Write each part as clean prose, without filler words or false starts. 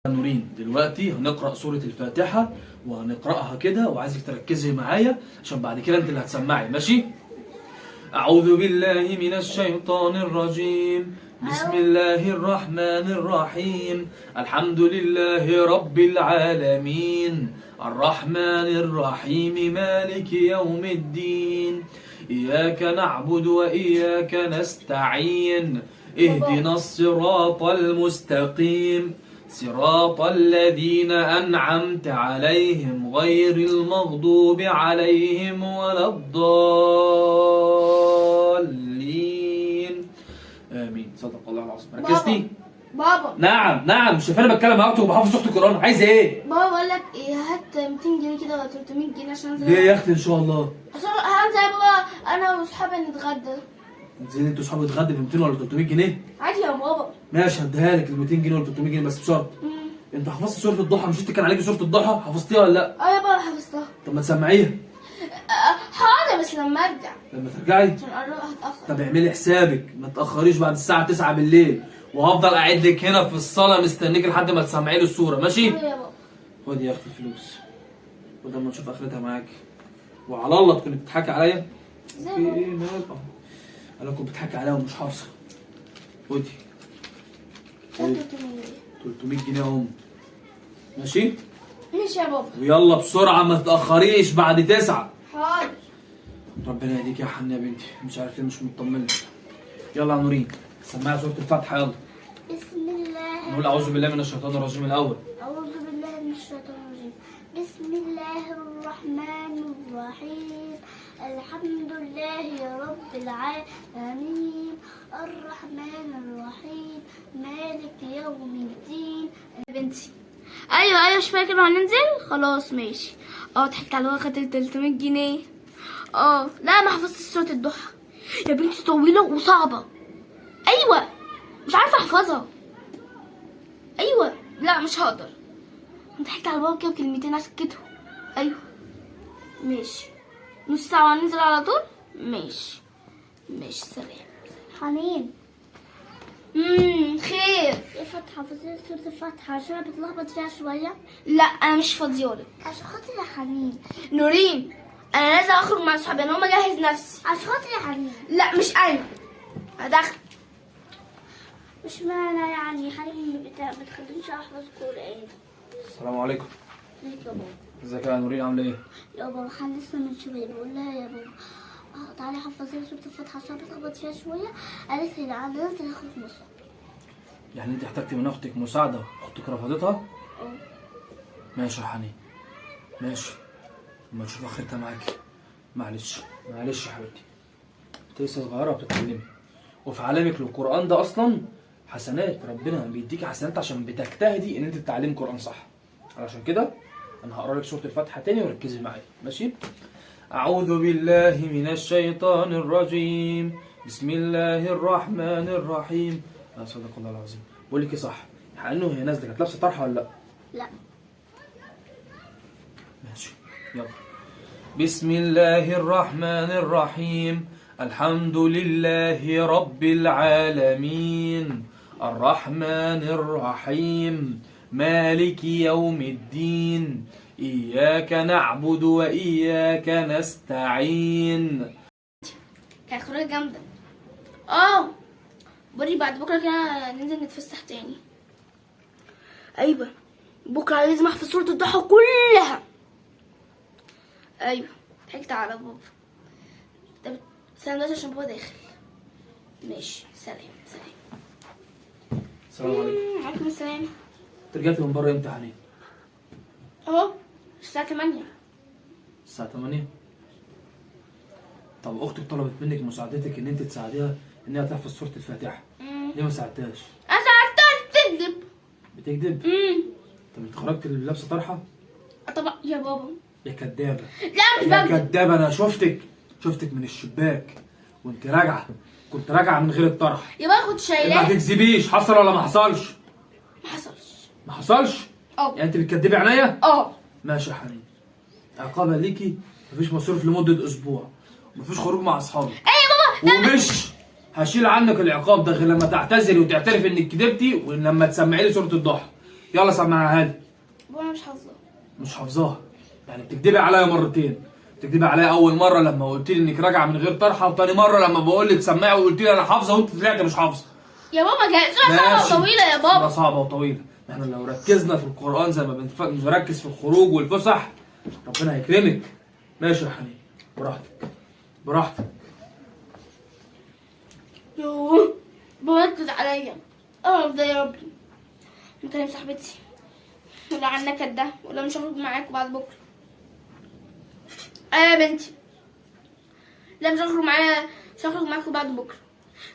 نورين دلوقتي هنقرأ سورة الفاتحة وهنقرأها كده، وعايزك تركزي معايا عشان بعد كده انت اللي هتسمعي. ماشي؟ أعوذ بالله من الشيطان الرجيم. بسم الله الرحمن الرحيم. الحمد لله رب العالمين الرحمن الرحيم مالك يوم الدين إياك نعبد وإياك نستعين اهدنا الصراط المستقيم صراط الذين أنعمت عليهم غير المغضوب عليهم ولا الضالين آمين. صدق الله العظيم. ركزتي؟ بابا نعم شوف انا بتكلم معاك وبحافظ سورة القرآن. عايز ايه؟ بابا بقول لك ايه، هات 200 جنيه كده ولا 300 جنيه عشان انزل. ليه يا اختي؟ ان شاء الله عشان هنزل يا بابا انا واصحابي نتغدى. انزلي انتوا اصحابك تتغدوا ب 200 ولا 300 جنيه؟ عادي يا بابا. ماشي هديها لك ال 200 جنيه ولا 300 جنيه بس بشرط. انت حفظت سورة الضحى؟ مش انت كان عليكي سورة الضحى حفظتيها ولا لا؟ اه يا بابا حفظتها. طب ما تسمعيها. حاضر بس لما ارجع لما ترجعي. عشان هتاخر. طب اعملي حسابك ما تاخريش بعد الساعه 9 بالليل، وهفضل قاعد لك هنا في الصاله مستنيك لحد ما تسمعي لي السوره. ماشي؟ اه يا بابا. خدي يا اختي الفلوس خد اما نشوف اخرتها معاكي. وعلى الله تكوني بتضحكي عليا. ازاي في يا ايه بابا؟ مال؟ انا كنت بتضحكي عليا ومش حافظه. خدي 300 300 جنيه اهم. ماشي؟ ماشي يا بابا. ويلا بسرعه ما تتاخريش بعد 9. حاضر. ربنا يهديك يا حنان يا بنتي، مش عارف ليه مش مطمنه. يلا يا نورين سمعي سوره الفاتحه. يلا بسم الله. نقول اعوذ بالله من الشيطان الرجيم الاول. أعوذ بالله من الشيطان الرجيم. بسم الله الرحمن الرحيم الحمد لله رب العالمين الرحمن الرحيم مالك يوم الدين. يا بنتي ايوه مش فاكر هننزل خلاص ماشي. ضحكت على واخد 300 جنيه. لا ما حفظتش سورة الضحى يا بنتي، طويلة وصعبة. ايوه مش عارفة احفظها. ايوه لا مش هقدر. ضحكت على بابا كده بكلمتين اسكتهم. ايوه ماشي نص ساعة وهننزل على طول. ماشي سلام. حنين خير. ايه فاتحة فاضية سورة الفاتحة عشان انا بتلخبط فيها شوية. لا انا مش فاضيالك عشان خاطر يا حنين. نورين انا لازم اخرج مع اصحابي، انا هقوم اجهز نفسي عشان خاطر يا حنين. لا مش انا هدخل. مش معنى يعني حنين بتخلينيش احفظ قرآن. السلام عليكم. ليك يا بابا. ازيك يا نورين عامله ايه؟ يا بابا حن لسه من شويه بقول لها يا بابا تعالي حفظي لي سوره الفاتحه عشان بتخبط فيها شويه. قالت لي لا انا نازله اخد مصحف. يعني انت احتجتي من اختك مساعده اختك رفضتها؟ اه ماشي يا حنين ماشي، اما نشوف اخرتها معاكي. معلش يا حبيبتي، انت لسه صغيره وبتتعلمي، وفي عالمك للقران ده اصلا حسنات. ربنا بيديكي حسنات عشان بتجتهدي ان انت تتعلمي قران صح. علشان كده انا هقرا لك سوره الفاتحه تاني وركزي معايا. ماشي؟ اعوذ بالله من الشيطان الرجيم بسم الله الرحمن الرحيم. صدق الله العظيم. بقول لك ايه صح؟ انه هي نازله كانت لابسه طرحه ولا لا؟ لا. ماشي يلا. بسم الله الرحمن الرحيم الحمد لله رب العالمين الرحمن الرحيم مالك يوم الدين إياك نعبد وإياك نستعين. كانت خروجه جامده. بري بعد بكره كده ننزل نتفسح تاني. ايوه بكره لازم احفظ سوره الضحى كلها. ايوه ضحكت على بابا. طب سلام دلوقتي عشان بابا داخل. ماشي سلام. السلام عليكم. وعليكم السلام. رجعت من بره امتى يا حنين؟ اهو الساعه 8. الساعة 8. طب اختك طلبت منك مساعدتك ان انت تساعديها انها تحفظ سورة الفاتحة. ليه ما ساعدتهاش؟ انا ساعدتها بتكذب؟ طب انت خرجت اللي لابسه طرحة؟ طبعا يا بابا. يا كدابة. لا مش يا بكذب. كدابة، انا شفتك من الشباك وانت راجعة، كنت راجعة من غير الطرح. يا بابا كنت ما شايلاه. تكذبيش، حصل ولا ما حصلش؟ ما حصلش. يعني انت بتكدبي عينيا؟ اه ماشي يا حنين، عقابها ليكي مفيش مصروف لمدة اسبوع، مفيش خروج مع اصحابك. ايه يا بابا ومش هشيل عنك العقاب ده غير لما تعتذري وتعترفي انك كدبتي ولما تسمعي لي سورة الضحى. يلا سمعها لي. وانا مش حافظه. مش حافظاها؟ يعني بتكدبي عليا مرتين. بتكدبي عليا اول مره لما قلت لي انك راجعه من غير طرحه، وتاني مره لما بقول لك سمعي وقلت لي انا حافظه وانت طلعت مش حافظه. يا بابا كانت سورة صعبة وطويلة يا سورة بابا. صعبه وطويله. احنا لو ركزنا في القران زي ما بنركز في الخروج والفسح ربنا هيكرمك. ماشي يا حنين، براحتك براحتك. يوه بمركز عليا. اعرف ده يا ربي. مكلم صاحبتي ولا عن النكد ده، ولا مش هخرج معاكوا بعد بكره. يا بنتي، لا مش هخرج معايا، مش هخرج معاكوا بعد بكره.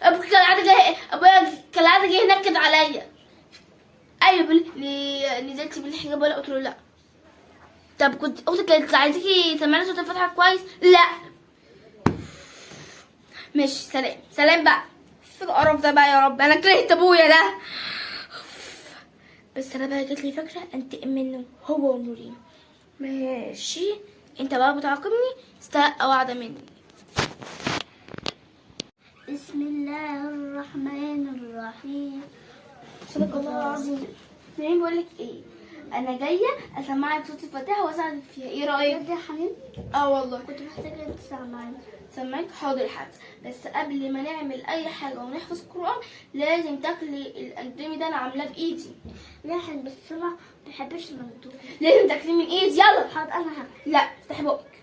ابوك كالعاده جاي، ابويا كالعاده جاي ينكد عليا. ايوه نزلتي بالحجاب ولا؟ قلت له لا. طب كنت اختك كانت عايزاكي تسمعي صوت الفاتحه كويس؟ لا. ماشي سلام سلام بقى. في القرف ده بقى يا رب، انا كرهت ابويا ده. بس انا بقى جاتلي فكره انتقم منه هو ونورين. ماشي انت بقى بتعاقبني، استحق واحده مني. بسم الله الرحمن الرحيم. صدق الله العظيم. مين بقول لك ايه؟ انا جايه اسمعك صوت الفاتحه واساعدك فيها، ايه رايك؟ بجد يا حنين؟ اه والله كنت محتاجه تسمعني. سمعك حاضر حاجه، بس قبل ما نعمل اي حاجه ونحفظ القران لازم تاكلي الاندومي ده، انا عاملاه بايدي. لا حن بس انا ما بحبش المندوب. لازم تاكليه من ايدي. يلا حاضر انا هاكل. لا افتحي بقك.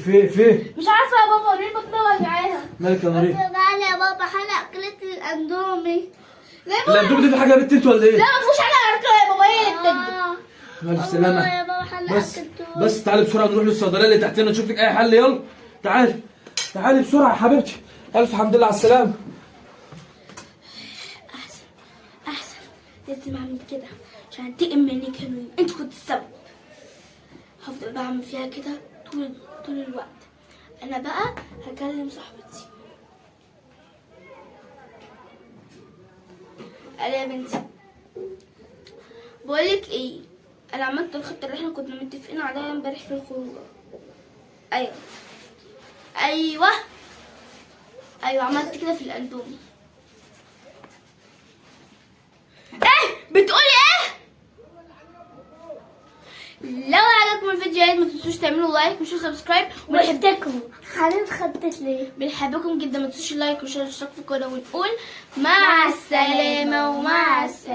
في مش عارفه يا بابا، ليه بطنها وجعانه؟ مالك يا نورين؟ تعالى يا بابا، حلقه اكلت الاندومي. الاندومي دي في حاجه يا بنت انت ولا ايه؟ لا ما فيهوش حاجه اكلها يا بابا، هي اللي بتكذب. الف سلامه يا بابا حلقه بس تعالي بسرعه نروح للصيدليه اللي تحتنا نشوف لك اي حل. يلا تعالي تعالي بسرعه يا حبيبتي. الف حمد لله على السلامه. احسن لازم اعمل كده عشان انتقم منك يا نورين، انت كنت السبب. هفضل بعمل فيها كده طول الوقت. انا بقى هكلم صاحبتي. قال يا بنتي بقولك ايه، انا عملت الخطه اللي احنا كنا متفقين عليها امبارح في الخروج. ايوه عملت كده في الاندومي. ايه بتقولي ايه؟ لو عجبكم الفيديو ما تنسوش تعملوا لايك وسبسكرايب. وبنحبكم. حنين خدت ليه؟ بنحبكم جدا، ما تنسوش اللايك وشير واشتراك في القناه، ونقول مع السلامه ومع السلامه.